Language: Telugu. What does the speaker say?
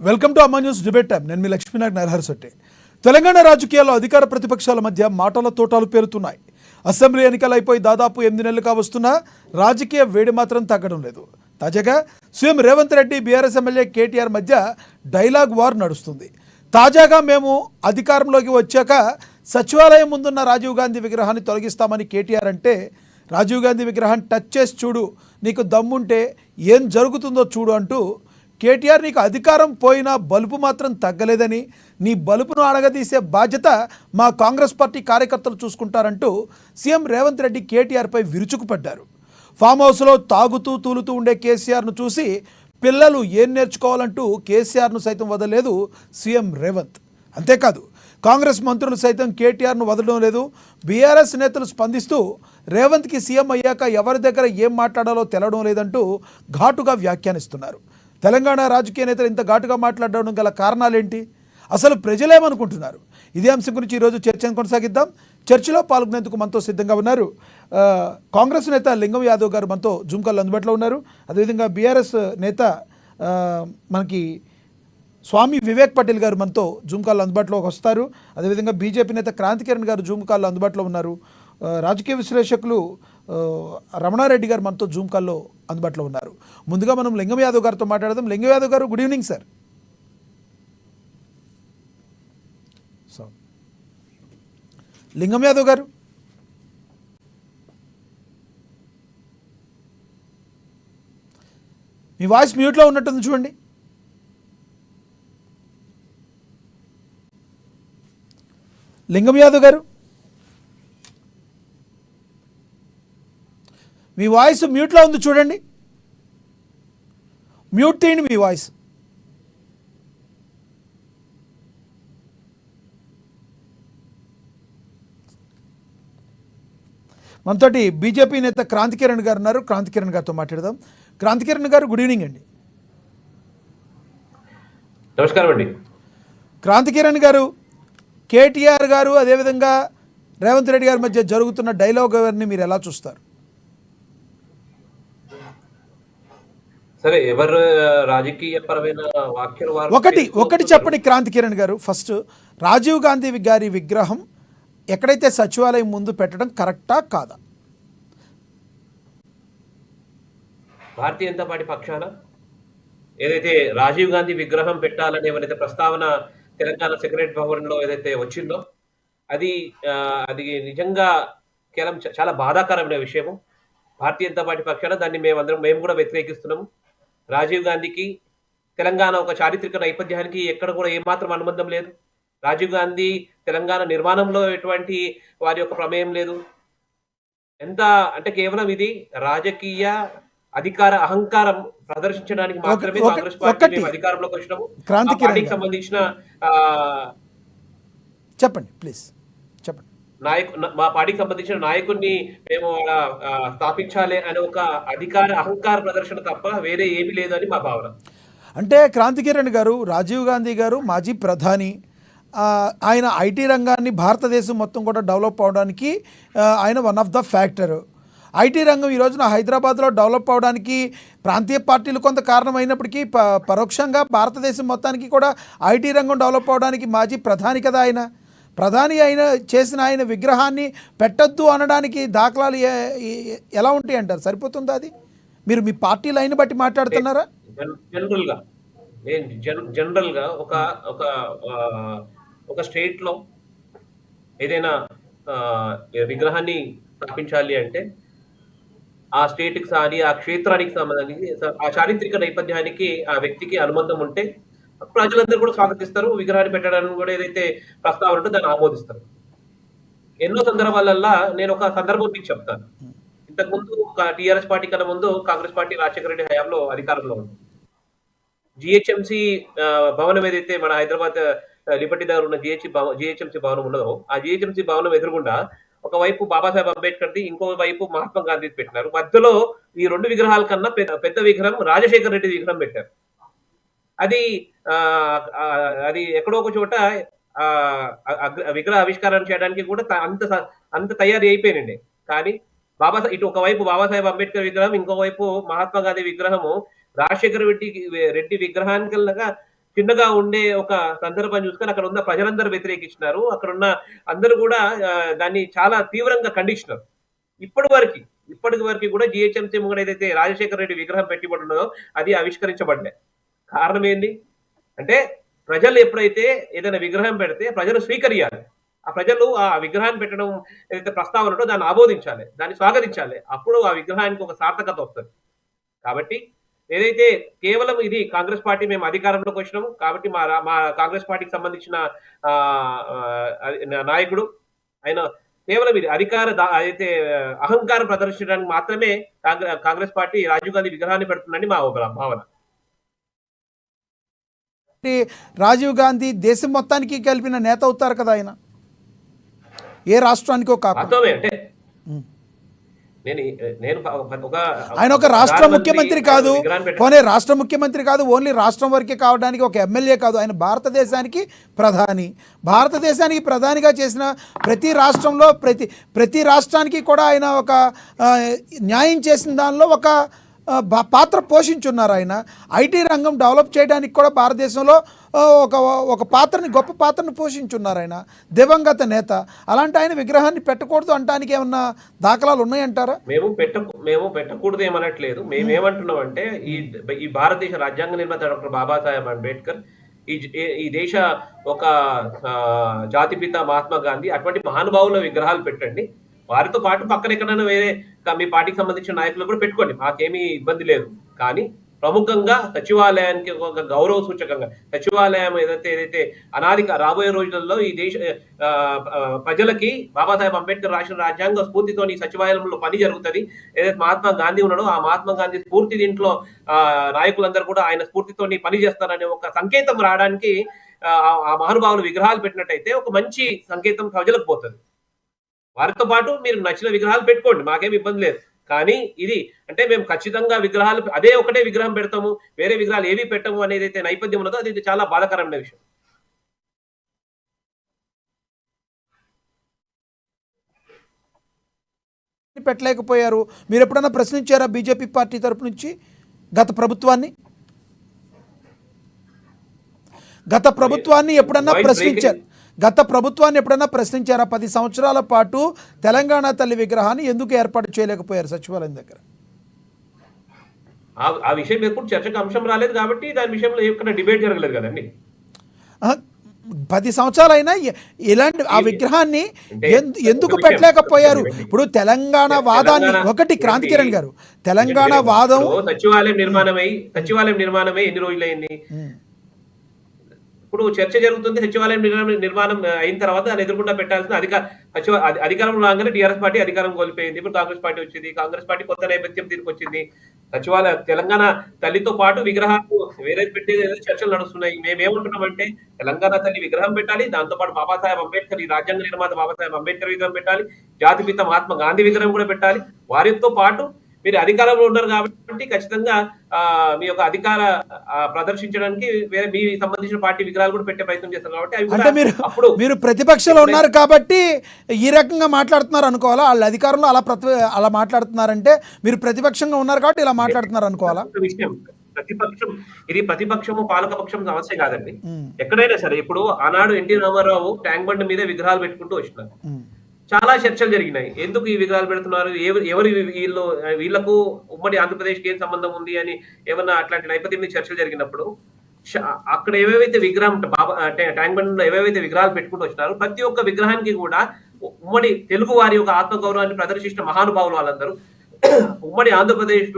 వెల్కమ్ టు అమ్మా న్యూస్ డిబేట్ టైం. నేను మీ లక్ష్మీనారాయణ నరహరిశెట్టి. తెలంగాణ రాజకీయాల్లో అధికార ప్రతిపక్షాల మధ్య మాటల తోటాలు పేరుతున్నాయి. అసెంబ్లీ ఎన్నికలు అయిపోయి దాదాపు 8 నెలలు కావస్తున్నా రాజకీయ వేడి మాత్రం తగ్గడం లేదు. తాజాగా CM Revanth Reddy BRS MLA KTR మధ్య డైలాగ్ వార్ నడుస్తుంది. తాజాగా మేము అధికారంలోకి వచ్చాక సచివాలయం ముందున్న రాజీవ్ గాంధీ విగ్రహాన్ని తొలగిస్తామని కేటీఆర్ అంటే, రాజీవ్ గాంధీ విగ్రహాన్ని టచ్ చేసి చూడు, నీకు దమ్ముంటే ఏం జరుగుతుందో చూడు అంటూ కేటీఆర్ నీకు అధికారం పోయినా బలుపు మాత్రం తగ్గలేదని, నీ బలుపును అడగదీసే బాధ్యత మా కాంగ్రెస్ పార్టీ కార్యకర్తలు చూసుకుంటారంటూ సీఎం రేవంత్ రెడ్డి కేటీఆర్పై విరుచుకుపడ్డారు. ఫామ్ హౌస్లో తాగుతూ తూలుతూ ఉండే కేసీఆర్ను చూసి పిల్లలు ఏం నేర్చుకోవాలంటూ కేసీఆర్ను సైతం వదలలేదు సీఎం రేవంత్. అంతేకాదు కాంగ్రెస్ మంత్రులు సైతం కేటీఆర్ను వదలడం లేదు. బీఆర్ఎస్ నేతలు స్పందిస్తూ రేవంత్కి సీఎం అయ్యాక ఎవరి దగ్గర ఏం మాట్లాడాలో తెలవడం లేదంటూ ఘాటుగా వ్యాఖ్యానిస్తున్నారు. తెలంగాణ రాజకీయ నేతలు ఇంత ఘాటుగా మాట్లాడడం గల కారణాలేంటి, అసలు ప్రజలేమనుకుంటున్నారు? ఇదే అంశం గురించి ఈరోజు చర్చను కొనసాగిద్దాం. చర్చలో పాల్గొనేందుకు మనతో సిద్ధంగా ఉన్నారు కాంగ్రెస్ నేత లింగం యాదవ్ గారు మనతో జూమ్ కాల్లో అందుబాటులో ఉన్నారు. అదేవిధంగా బీఆర్ఎస్ నేత మనకి స్వామి వివేక్ పటేల్ గారు మనతో జూమ్ కాల్లో అందుబాటులోకి వస్తారు. అదేవిధంగా బీజేపీ నేత క్రాంతి కిరణ్ గారు జూమ్ కాల్లో అందుబాటులో ఉన్నారు. రాజకీయ విశ్లేషకులు రమణారెడ్డి గారు మనతో జూమ్ కాల్లో అందుబాటులో ఉన్నారు. ముందుగా మనం లింగం యాదవ్ గారితో మాట్లాడదాం. లింగం యాదవ్ గారు, గుడ్ ఈవినింగ్ సార్. లింగం యాదవ్ గారు, మీ వాయిస్ మ్యూట్లో ఉన్నట్టుంది చూడండి. లింగం యాదవ్ గారు, మీ వాయిస్ మ్యూట్లో ఉంది చూడండి. మ్యూట్ తీయండి మీ వాయిస్. మనతోటి బీజేపీ నేత క్రాంతి కిరణ్ గారు ఉన్నారు. క్రాంతి కిరణ్ గారితో మాట్లాడదాం. క్రాంతి కిరణ్ గారు, గుడ్ ఈవినింగ్ అండి. నమస్కారం అండి. క్రాంతి కిరణ్ గారు, కేటీఆర్ గారు అదేవిధంగా రేవంత్ రెడ్డి గారి మధ్య జరుగుతున్న డైలాగ్ వార్ని మీరు ఎలా చూస్తారు? సరే, ఎవరు రాజకీయ పరమైన వ్యాఖ్యలు ఒకటి చెప్పండి క్రాంతి కిరణ్ గారు. ఫస్ట్, రాజీవ్ గాంధీ గారి విగ్రహం ఎక్కడైతే సచివాలయం ముందు పెట్టడం కరెక్టా కాదా? భారతీయ జనతా పార్టీ పక్షాన ఏదైతే రాజీవ్ గాంధీ విగ్రహం పెట్టాలని ఏమైతే ప్రస్తావన తెలంగాణ సెక్రటరీ భవన్ లో ఏదైతే వచ్చిందో అది నిజంగా కేవలం చాలా బాధాకరమైన విషయము. భారతీయ జనతా పార్టీ పక్షాన దాన్ని మేము కూడా వ్యతిరేకిస్తున్నాము. రాజీవ్ గాంధీకి తెలంగాణ ఒక చారిత్రక నేపథ్యానికి ఎక్కడ కూడా ఏమాత్రం అనుబంధం లేదు. రాజీవ్ గాంధీ తెలంగాణ నిర్మాణంలో ఎటువంటి వారి యొక్క ప్రమేయం లేదు. ఎంత అంటే కేవలం ఇది రాజకీయ అధికార అహంకారం ప్రదర్శించడానికి మాత్రమే కాంగ్రెస్ పార్టీ అధికారంలోకి వచ్చినాము. పార్టీకి సంబంధించిన చెప్పండి ప్లీజ్ చెప్పండి. మా పార్టీకి సంబంధించిన నాయకుడిని మేము స్థాపించాలి అనే ఒక అధికార అహంకార ప్రదర్శన తప్ప వేరే ఏమీ లేదు అని మా భావన. అంటే క్రాంతి కిరణ్ గారు, రాజీవ్ గాంధీ గారు మాజీ ప్రధాని, ఆయన ఐటీ రంగాన్ని భారతదేశం మొత్తం కూడా డెవలప్ అవడానికి ఆయన one of the factor. IT రంగం ఈ రోజున హైదరాబాద్లో డెవలప్ అవడానికి ప్రాంతీయ పార్టీలు కొంత కారణం అయినప్పటికీ పరోక్షంగా భారతదేశం మొత్తానికి కూడా ఐటీ రంగం డెవలప్ అవడానికి మాజీ ప్రధాని కదా ఆయన. ప్రధాని అయిన చేసిన ఆయన విగ్రహాన్ని పెట్టొద్దు అనడానికి దాఖలాలు ఎలా ఉంటాయి అంటారు? సరిపోతుందా అది? మీరు మీ పార్టీ లైన్ బట్టి మాట్లాడుతున్నారా? జనరల్ గా ఒక స్టేట్ లో ఏదైనా విగ్రహాన్ని స్థాపించాలి అంటే ఆ స్టేట్ కి కానీ ఆ క్షేత్రానికి సంబంధించి ఆ చారిత్రక నేపథ్యానికి ఆ వ్యక్తికి అనుబంధం ఉంటే ప్రజలందరూ కూడా స్వాగతిస్తారు. విగ్రహాన్ని పెట్టడానికి కూడా ఏదైతే ప్రస్తావన ఉంటే దాన్ని ఆమోదిస్తారు. ఎన్నో సందర్భాలల్లో నేను ఒక సందర్భం మీకు చెప్తాను. ఇంతకుముందు టీఆర్ఎస్ పార్టీ కన్నా ముందు కాంగ్రెస్ పార్టీ రాజశేఖర రెడ్డి హయాంలో అధికారంలో ఉంది. జిహెచ్ఎంసి భవనం ఏదైతే మన హైదరాబాద్ లిబర్టీ దగ్గర ఉన్న జిహెచ్ఎంసి భవనం ఉన్నదో ఆ జిహెచ్ఎంసి భవనం ఎదురుగుండా ఒకవైపు బాబాసాహెబ్ అంబేద్కర్ది, ఇంకో వైపు మహాత్మా గాంధీ పెట్టినారు. మధ్యలో ఈ రెండు విగ్రహాల కన్నా పెద్ద విగ్రహం రాజశేఖర రెడ్డి విగ్రహం పెట్టారు. అది ఎక్కడో ఒక చోట విగ్రహ ఆవిష్కారం చేయడానికి కూడా అంత తయారీ అయిపోయినండి. కానీ ఇటు ఒకవైపు బాబాసాహెబ్ అంబేద్కర్ విగ్రహం, ఇంకోవైపు మహాత్మా గాంధీ విగ్రహము రాజశేఖర రెడ్డి విగ్రహానికల్లాగా చిన్నగా ఉండే ఒక సందర్భం చూసుకొని అక్కడ ఉన్న ప్రజలందరూ వ్యతిరేకించినారు. అక్కడ ఉన్న అందరూ కూడా దాన్ని చాలా తీవ్రంగా ఖండించినారు. ఇప్పటి వరకు కూడా జీహెచ్ఎంసీ ముంగడ ఏదైతే రాజశేఖర రెడ్డి విగ్రహం పెట్టబడి ఉన్నదో అది ఆవిష్కరించబడలే. కారణం ఏంది? అంటే ప్రజలు ఎప్పుడైతే ఏదైనా విగ్రహం పెడితే ప్రజలు స్వీకరియాలి. ఆ ప్రజలు ఆ విగ్రహాన్ని పెట్టడం ఏదైతే ప్రస్తావన ఉందో దాన్ని ఆమోదించాలి. దాన్ని స్వాగతించాలి. అప్పుడు ఆ విగ్రహానికి ఒక సార్థకత వస్తది. కాబట్టి ఏదైతే కేవలం ఇది కాంగ్రెస్ పార్టీ మేము అధికారంలోకి వచ్చినాము కాబట్టి మా కాంగ్రెస్ పార్టీకి సంబంధించిన నాయకుడు ఆయన కేవలం ఇది అయితే అహంకారం ప్రదర్శించడానికి మాత్రమే కాంగ్రెస్ పార్టీ రాజీవ్ గాంధీ విగ్రహాన్ని పెడుతుందని మా భావన. రాజీవ్ గాంధీ దేశం మొత్తానికి కలిపిన నేత అవుతారు కదా ఆయన, ఏ రాష్ట్రానికో కాకుండా. అంటే ఆయన ఒక రాష్ట్ర ముఖ్యమంత్రి కాదు, పోనీ రాష్ట్ర ముఖ్యమంత్రి కాదు, ఓన్లీ రాష్ట్రం వరకే కావడానికి ఒక ఎమ్మెల్యే కాదు, ఆయన భారతదేశానికి ప్రధాని. భారతదేశానికి ప్రధానిగా చేసిన ప్రతి రాష్ట్రంలో ప్రతి రాష్ట్రానికి కూడా ఆయన ఒక న్యాయం చేసిన దానిలో ఒక పాత్ర పోషించున్నారు. ఆయన ఐటీ రంగం డెవలప్ చేయడానికి కూడా భారతదేశంలో ఒక గొప్ప పాత్రను పోషించున్నారు. ఆయన దివంగత నేత. అలాంటి ఆయన విగ్రహాన్ని పెట్టకూడదు అంటానికి ఏమన్నా దాఖలాలు ఉన్నాయంటారా? మేము పెట్టకూడదు ఏమనట్లేదు. మేమేమంటున్నాం అంటే ఈ భారతదేశ రాజ్యాంగ నిర్మాత డాక్టర్ బాబాసాహెబ్ అంబేద్కర్, ఈ దేశ ఒక జాతిపిత మహాత్మా గాంధీ అటువంటి మహానుభావుల విగ్రహాలు పెట్టండి. వారితో పాటు పక్కన ఎక్కడైనా వేరే మీ పార్టీకి సంబంధించిన నాయకులు కూడా పెట్టుకోండి, మాకేమీ ఇబ్బంది లేదు. కానీ ప్రముఖంగా సచివాలయానికి ఒక గౌరవ సూచకంగా సచివాలయం ఏదైతే రాబోయే రోజులలో ఈ దేశ ప్రజలకి బాబాసాహెబ్ అంబేద్కర్ రాసిన రాజ్యాంగ స్ఫూర్తితో ఈ సచివాలయంలో పని జరుగుతుంది. ఏదైతే మహాత్మా గాంధీ ఉన్నాడో ఆ మహాత్మా గాంధీ స్ఫూర్తి దీంట్లో నాయకులందరూ కూడా ఆయన స్ఫూర్తితో పని చేస్తారనే ఒక సంకేతం రావడానికి ఆ మహానుభావులు విగ్రహాలు పెట్టినట్టయితే ఒక మంచి సంకేతం ప్రజలకు పోతుంది. వారితో పాటు మీరు నచ్చిన విగ్రహాలు పెట్టుకోండి, మాకేమి ఇబ్బంది లేదు. కానీ ఇది అంటే మేము ఖచ్చితంగా విగ్రహాలు అదే ఒకటే విగ్రహం పెడతాము, వేరే విగ్రహాలు ఏవి పెట్టము అనేది అయితే నేపథ్యం ఉన్నదో అది చాలా బాధాకరమైన విషయం. పెట్టలేకపోయారు. మీరు ఎప్పుడైనా ప్రశ్నించారా బీజేపీ పార్టీ తరపు నుంచి గత ప్రభుత్వాన్ని ఎప్పుడన్నా ప్రశ్నించారు? గత ప్రభుత్వాన్ని ఎప్పుడైనా ప్రశ్నించారా? 10 సంవత్సరాల పాటు తెలంగాణ తల్లి విగ్రహాన్ని ఎందుకు ఏర్పాటు చేయలేకపోయారు సచివాలయం దగ్గర? ఆ విషయం ఎప్పుడు చర్చకు అంశం రాలేదు కాబట్టి దాని విషయంలో ఎక్కడ డిబేట్ జరగలేదు కదండి. 10 సంవత్సరాలైనా ఇలాంటి ఆ విగ్రహాన్ని ఎందుకు పెట్టలేకపోయారు? ఇప్పుడు తెలంగాణ వాదాన్ని ఒకటి క్రాంతి కిరణ్ గారు, తెలంగాణ వాదం సచివాలయం నిర్మాణమై ఎన్ని రోజులైంది? ఇప్పుడు చర్చ జరుగుతుంది. సచివాలయం నిర్మాణం అయిన తర్వాత దాన్ని ఎదుర్కొంటా పెట్టాల్సిన అధికారంలో రాగానే టీఆర్ఎస్ పార్టీ అధికారం కోల్పోయింది. ఇప్పుడు కాంగ్రెస్ పార్టీ వచ్చింది. కాంగ్రెస్ పార్టీ కొత్త నేపథ్యం దీనికి వచ్చింది. తెలంగాణ తల్లితో పాటు విగ్రహాలు వేరే పెట్టేది చర్చలు నడుస్తున్నాయి. మేమేమంటున్నామంటే తెలంగాణ తల్లి విగ్రహం పెట్టాలి, దాంతో పాటు బాబాసాహెబ్ అంబేద్కర్, ఈ రాజ్యాంగ నిర్మాత బాబాసాహెబ్ అంబేద్కర్ విగ్రహం పెట్టాలి, జాతిపిత మహాత్మా గాంధీ విగ్రహం కూడా పెట్టాలి. వారితో పాటు మీరు అధికారంలో ఉన్నారు కాబట్టి ఖచ్చితంగా మీ యొక్క అధికార ప్రదర్శించడానికి వేరే మీ సంబంధించిన పార్టీ విగ్రహాలు కూడా పెట్టే ప్రయత్నం చేస్తారు కాబట్టి మీరు ప్రతిపక్షంలో ఉన్నారు కాబట్టి ఈ రకంగా మాట్లాడుతున్నారు అనుకోవాలా? వాళ్ళ అధికారంలో అలా మాట్లాడుతున్నారంటే మీరు ప్రతిపక్షంగా ఉన్నారు కాబట్టి ఇలా మాట్లాడుతున్నారు అనుకోవాలా? విషయం ప్రతిపక్షము పాలకపక్షం సమస్య కాదండి. ఎక్కడైనా సరే ఇప్పుడు ఆనాడు ఎన్టీ రామారావు ట్యాంక్ బండ్ మీద విగ్రహాలు పెట్టుకుంటూ వచ్చినారు. చాలా చర్చలు జరిగినాయి. ఎందుకు ఈ విగ్రహాలు పెడుతున్నారు, ఎవరు వీళ్లకు ఉమ్మడి ఆంధ్రప్రదేశ్కి ఏం సంబంధం ఉంది అని ఏమన్నా అట్లాంటి నేపథ్యం మీద చర్చలు జరిగినప్పుడు అక్కడ ఏవేవైతే ట్యాంక్ బండ్ ఏవేవైతే విగ్రహాలు పెట్టుకుంటూ వచ్చినారు ప్రతి ఒక్క విగ్రహానికి కూడా ఉమ్మడి తెలుగు వారి యొక్క ఆత్మగౌరవాన్ని ప్రదర్శించిన మహానుభావులు వాళ్ళందరూ ఉమ్మడి ఆంధ్రప్రదేశ్